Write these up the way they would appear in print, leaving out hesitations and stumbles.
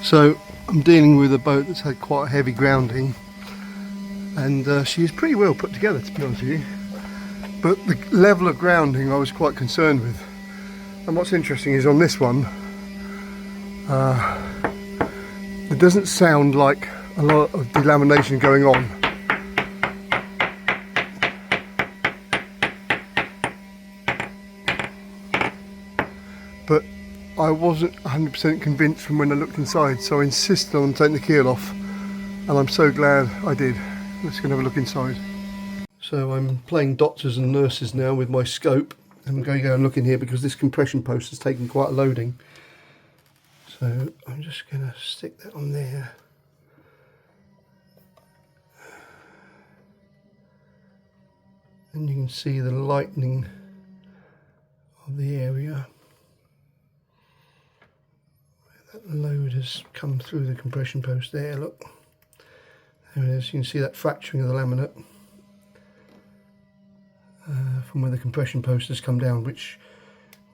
So I'm dealing with a boat that's had quite a heavy grounding, and she is pretty well put together, to be honest with you, but the level of grounding I was quite concerned with. And what's interesting is on this one, it doesn't sound like a lot of delamination going on. But I wasn't 100% convinced from when I looked inside, so I insisted on taking the keel off, and I'm so glad I did. Let's go and have a look inside. So I'm playing doctors and nurses now with my scope. I'm going to go and look in here because this compression post has taken quite a loading. So I'm just going to stick that on there. And you can see the lightening of the area. That load has come through the compression post there, look. There it is, you can see that fracturing of the laminate from where the compression post has come down, which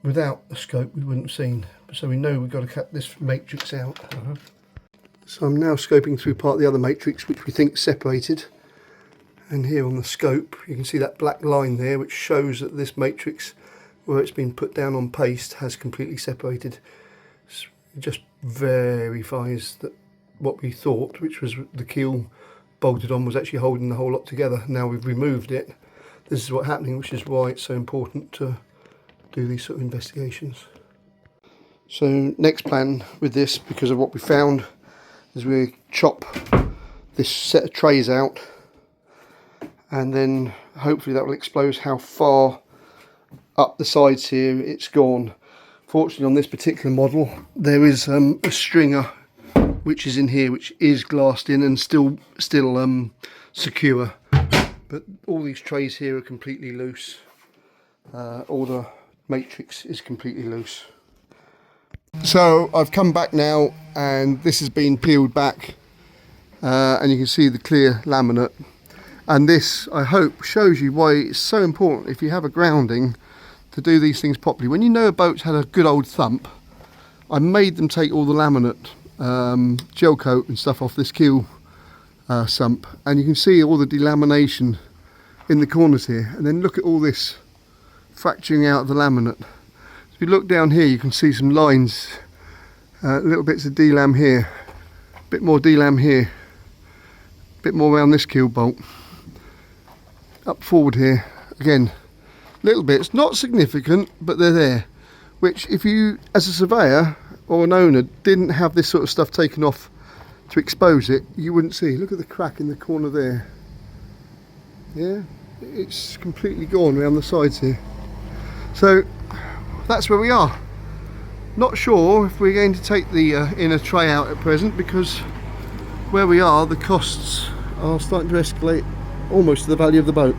without the scope we wouldn't have seen. So we know we've got to cut this matrix out. So I'm now scoping through part of the other matrix which we think separated. And here on the scope you can see that black line there, which shows that this matrix, where it's been put down on paste, has completely separated. It just verifies that what we thought, which was the keel bolted on, was actually holding the whole lot together. Now we've removed it. This is what's happening, which is why it's so important to do these sort of investigations. So next plan with this, because of what we found, is we chop this set of trays out, and then hopefully that will expose how far up the sides here it's gone. Fortunately on this particular model there is a stringer which is in here, which is glassed in and still secure, but all these trays here are completely loose. All the matrix is completely loose. So I've come back now and this has been peeled back, and you can see the clear laminate. And this, I hope, shows you why it's so important, if you have a grounding, to do these things properly. When you know a boat's had a good old thump, I made them take all the laminate, gel coat and stuff off this keel sump, and you can see all the delamination in the corners here. And then look at all this fracturing out of the laminate. If you look down here you can see some lines, little bits of delam here, a bit more delam here, a bit more around this keel bolt. Up forward here, again, little bits, not significant, but they're there, which if you, as a surveyor or an owner, didn't have this sort of stuff taken off to expose it, you wouldn't see. Look at the crack in the corner there. Yeah, it's completely gone around the sides here. So that's where we are. Not sure if we're going to take the inner tray out at present, because where we are, the costs are starting to escalate almost to the value of the boat.